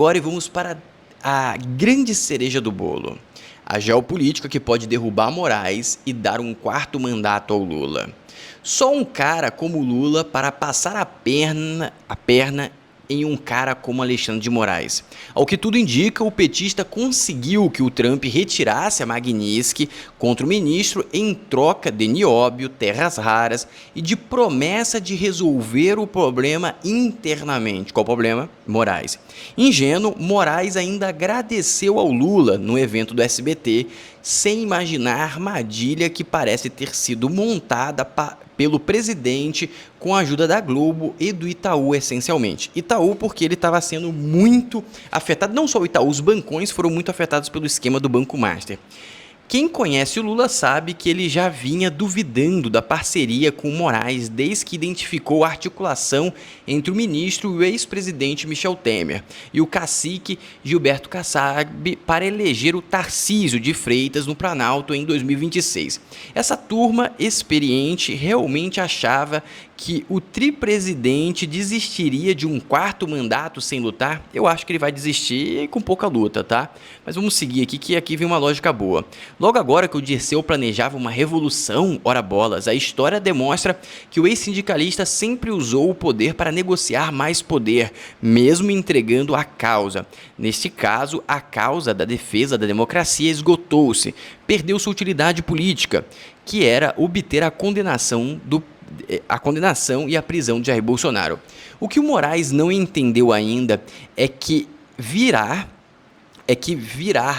agora e vamos para a grande cereja do bolo. A geopolítica que pode derrubar Moraes e dar um quarto mandato ao Lula. Só um cara como Lula para passar a perna em um cara como Alexandre de Moraes. Ao que tudo indica, o petista conseguiu que o Trump retirasse a Magnitsky contra o ministro em troca de nióbio, terras raras e de promessa de resolver o problema internamente. Qual o problema? Moraes. Ingênuo, Moraes ainda agradeceu ao Lula no evento do SBT, sem imaginar a armadilha que parece ter sido montada pelo presidente com a ajuda da Globo e do Itaú, essencialmente. Itaú porque ele estava sendo muito afetado, não só o Itaú, os bancões foram muito afetados pelo esquema do Banco Master. Quem conhece o Lula sabe que ele já vinha duvidando da parceria com o Moraes desde que identificou a articulação entre o ministro e o ex-presidente Michel Temer e o cacique Gilberto Kassab para eleger o Tarcísio de Freitas no Planalto em 2026. Essa turma experiente realmente achava que o tripresidente desistiria de um quarto mandato sem lutar. Eu acho que ele vai desistir com pouca luta, tá? Mas vamos seguir aqui, que aqui vem uma lógica boa. Logo agora que o Dirceu planejava uma revolução, ora bolas, a história demonstra que o ex-sindicalista sempre usou o poder para negociar mais poder, mesmo entregando a causa. Neste caso, a causa da defesa da democracia esgotou-se, perdeu sua utilidade política, que era obter a condenação e a prisão de Jair Bolsonaro. O que o Moraes não entendeu ainda é que virar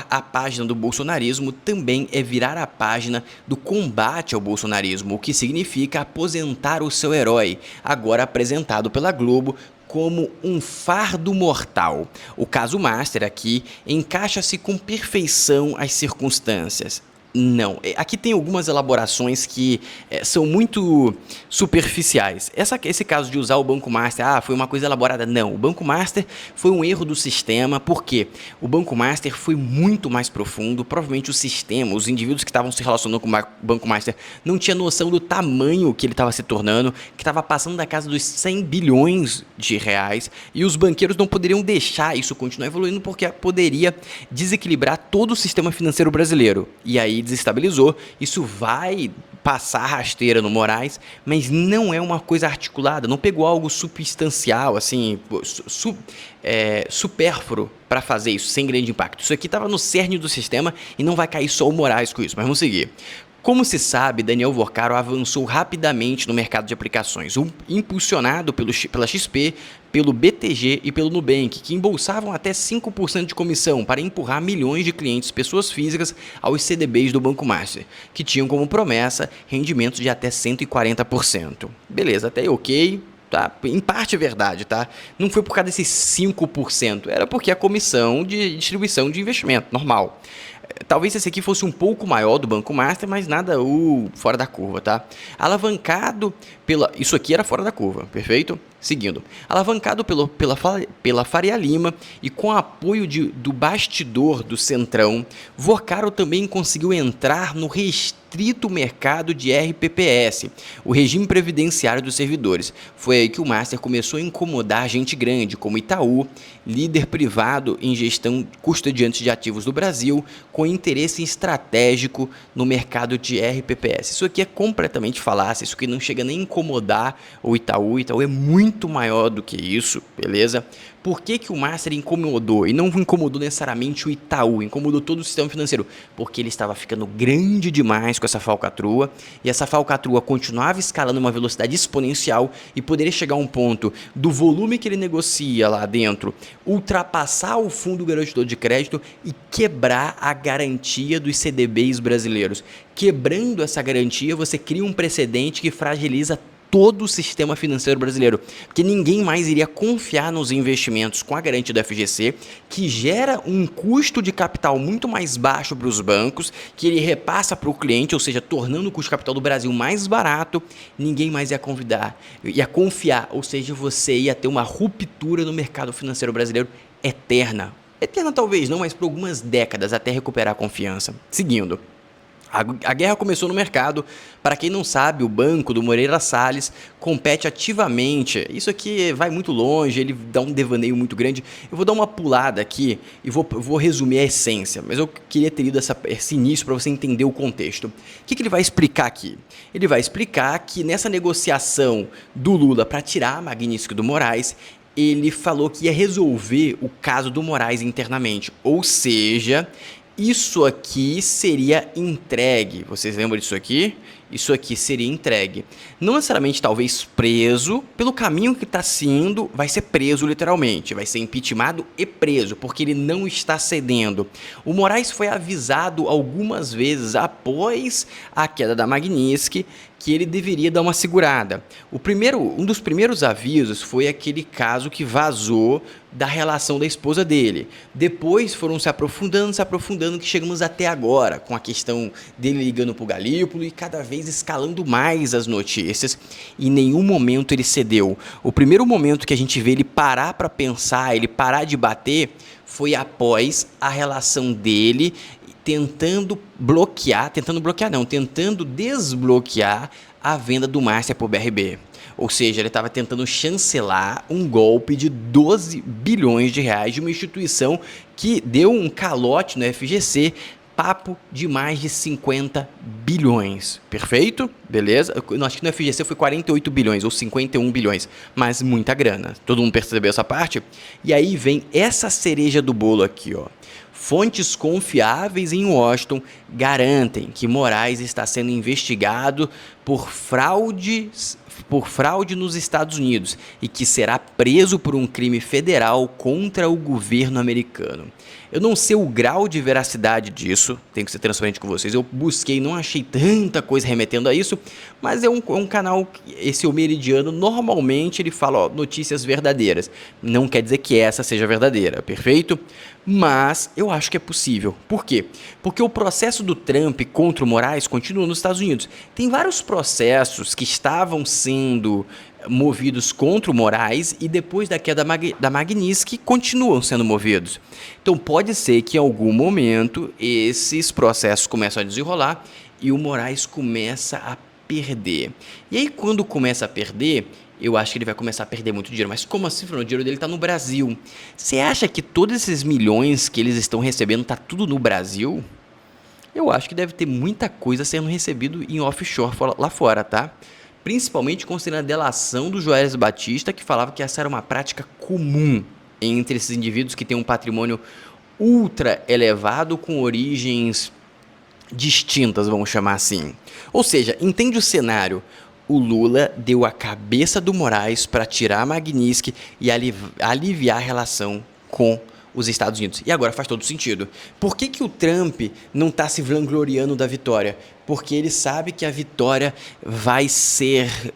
a página do bolsonarismo também é virar a página do combate ao bolsonarismo, o que significa aposentar o seu herói, agora apresentado pela Globo como um fardo mortal. O caso Master aqui encaixa-se com perfeição às circunstâncias. Não, aqui tem algumas elaborações que são muito superficiais. Esse caso de usar o Banco Master, foi uma coisa elaborada. Não, o Banco Master foi um erro do sistema, porque o Banco Master foi muito mais profundo. Provavelmente o sistema, os indivíduos que estavam se relacionando com o Banco Master não tinham noção do tamanho que ele estava se tornando, que estava passando da casa dos 100 bilhões de reais, e os banqueiros não poderiam deixar isso continuar evoluindo, porque poderia desequilibrar todo o sistema financeiro brasileiro. E aí desestabilizou, isso vai passar rasteira no Moraes, mas não é uma coisa articulada, não pegou algo substancial, assim, supérfluo para fazer isso, sem grande impacto. Isso aqui estava no cerne do sistema e não vai cair só o Moraes com isso, mas vamos seguir. Como se sabe, Daniel Vorcaro avançou rapidamente no mercado de aplicações, impulsionado pela XP, pelo BTG e pelo Nubank, que embolsavam até 5% de comissão para empurrar milhões de clientes, pessoas físicas, aos CDBs do Banco Master, que tinham como promessa rendimentos de até 140%. Beleza, até aí ok. Tá? Em parte é verdade, tá? Não foi por causa desses 5%, era porque a comissão de distribuição de investimento, normal. Talvez esse aqui fosse um pouco maior do Banco Master, mas nada fora da curva, tá? Alavancado isso aqui era fora da curva, perfeito? Seguindo. Alavancado pela Faria Lima e com apoio do bastidor do Centrão, Vorcaro também conseguiu entrar no restrito mercado de RPPS, o regime previdenciário dos servidores. Foi aí que o Master começou a incomodar gente grande, como Itaú, líder privado em gestão custodiante de ativos do Brasil, com interesse estratégico no mercado de RPPS. Isso aqui é completamente falácia, isso aqui não chega nem a incomodar o Itaú. O Itaú é muito maior do que isso, beleza? Por que o Master incomodou? E não incomodou necessariamente o Itaú, incomodou todo o sistema financeiro, porque ele estava ficando grande demais com essa falcatrua, e essa falcatrua continuava escalando uma velocidade exponencial e poderia chegar a um ponto do volume que ele negocia lá dentro, ultrapassar o fundo garantidor de crédito e quebrar a garantia dos CDBs brasileiros. Quebrando essa garantia, você cria um precedente que fragiliza todo o sistema financeiro brasileiro, porque ninguém mais iria confiar nos investimentos com a garantia do FGC, que gera um custo de capital muito mais baixo para os bancos, que ele repassa para o cliente, ou seja, tornando o custo de capital do Brasil mais barato. Ninguém mais ia confiar, ou seja, você ia ter uma ruptura no mercado financeiro brasileiro eterna. Eterna talvez não, mas por algumas décadas até recuperar a confiança. Seguindo. A guerra começou no mercado. Para quem não sabe, o banco do Moreira Salles compete ativamente. Isso aqui vai muito longe, ele dá um devaneio muito grande. Eu vou dar uma pulada aqui e vou resumir a essência, mas eu queria ter lido esse início para você entender o contexto. O que ele vai explicar aqui? Ele vai explicar que nessa negociação do Lula para tirar a Magnitsky do Moraes, ele falou que ia resolver o caso do Moraes internamente, ou seja, isso aqui seria entregue. Vocês lembram disso aqui? Isso aqui seria entregue. Não necessariamente, talvez, preso. Pelo caminho que está sendo, vai ser preso literalmente. Vai ser impeachmentado e preso, porque ele não está cedendo. O Moraes foi avisado algumas vezes após a queda da Magnitsky que ele deveria dar uma segurada. Um dos primeiros avisos foi aquele caso que vazou da relação da esposa dele. Depois foram se aprofundando, que chegamos até agora, com a questão dele ligando para o Galípolo e cada vez escalando mais as notícias. Em nenhum momento ele cedeu. O primeiro momento que a gente vê ele parar para pensar, ele parar de bater, foi após a relação dele tentando desbloquear a venda do Márcia por BRB. Ou seja, ele estava tentando chancelar um golpe de 12 bilhões de reais de uma instituição que deu um calote no FGC, papo de mais de 50 bilhões. Perfeito? Beleza? Eu acho que no FGC foi 48 bilhões ou 51 bilhões, mas muita grana. Todo mundo percebeu essa parte? E aí vem essa cereja do bolo aqui, ó. Fontes confiáveis em Washington garantem que Moraes está sendo investigado por fraude nos Estados Unidos e que será preso por um crime federal contra o governo americano. Eu não sei o grau de veracidade disso, tenho que ser transparente com vocês. Eu busquei, não achei tanta coisa remetendo a isso, mas é um canal, esse O Meridiano, normalmente ele fala, ó, notícias verdadeiras. Não quer dizer que essa seja verdadeira, perfeito? Mas eu acho que é possível. Por quê? Porque o processo do Trump contra o Moraes continua nos Estados Unidos. Tem vários processos que estavam sendo movidos contra o Moraes e depois da queda da Magnitsky continuam sendo movidos. Então pode ser que em algum momento esses processos começam a desenrolar e o Moraes começa a perder. E aí quando começa a perder, eu acho que ele vai começar a perder muito dinheiro. Mas como assim, Fernando? O dinheiro dele está no Brasil. Você acha que todos esses milhões que eles estão recebendo está tudo no Brasil? Eu acho que deve ter muita coisa sendo recebido em offshore lá fora, tá? Principalmente considerando a delação do Joesley Batista, que falava que essa era uma prática comum entre esses indivíduos que têm um patrimônio ultra elevado com origens distintas, vamos chamar assim. Ou seja, entende o cenário? O Lula deu a cabeça do Moraes para tirar a Magnitsky e aliviar a relação com os Estados Unidos. E agora faz todo sentido. Por que o Trump não está se vangloriando da vitória? Porque ele sabe que a vitória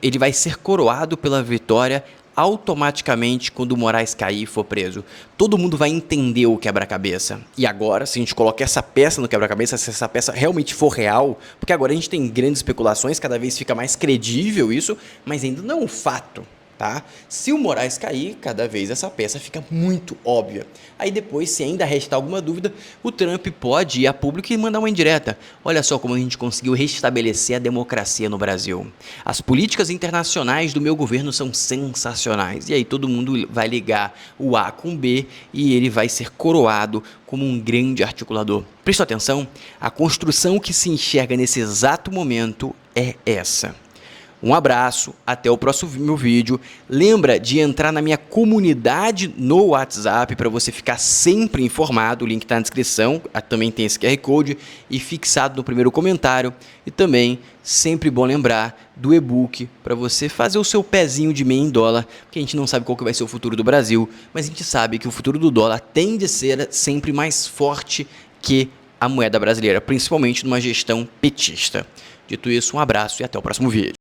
ele vai ser coroado pela vitória automaticamente quando o Moraes cair e for preso. Todo mundo vai entender o quebra-cabeça. E agora, se a gente coloca essa peça no quebra-cabeça, se essa peça realmente for real, porque agora a gente tem grandes especulações, cada vez fica mais credível isso, mas ainda não é um fato. Tá? Se o Moraes cair, cada vez essa peça fica muito óbvia. Aí depois, se ainda restar alguma dúvida, o Trump pode ir a público e mandar uma indireta. Olha só como a gente conseguiu restabelecer a democracia no Brasil. As políticas internacionais do meu governo são sensacionais. E aí todo mundo vai ligar o A com o B e ele vai ser coroado como um grande articulador. Presta atenção, a construção que se enxerga nesse exato momento é essa. Um abraço, até o próximo vídeo. Lembra de entrar na minha comunidade no WhatsApp para você ficar sempre informado. O link está na descrição, também tem esse QR Code e fixado no primeiro comentário. E também, sempre bom lembrar do e-book para você fazer o seu pezinho de meia em dólar, porque a gente não sabe qual que vai ser o futuro do Brasil, mas a gente sabe que o futuro do dólar tende a ser sempre mais forte que a moeda brasileira, principalmente numa gestão petista. Dito isso, um abraço e até o próximo vídeo.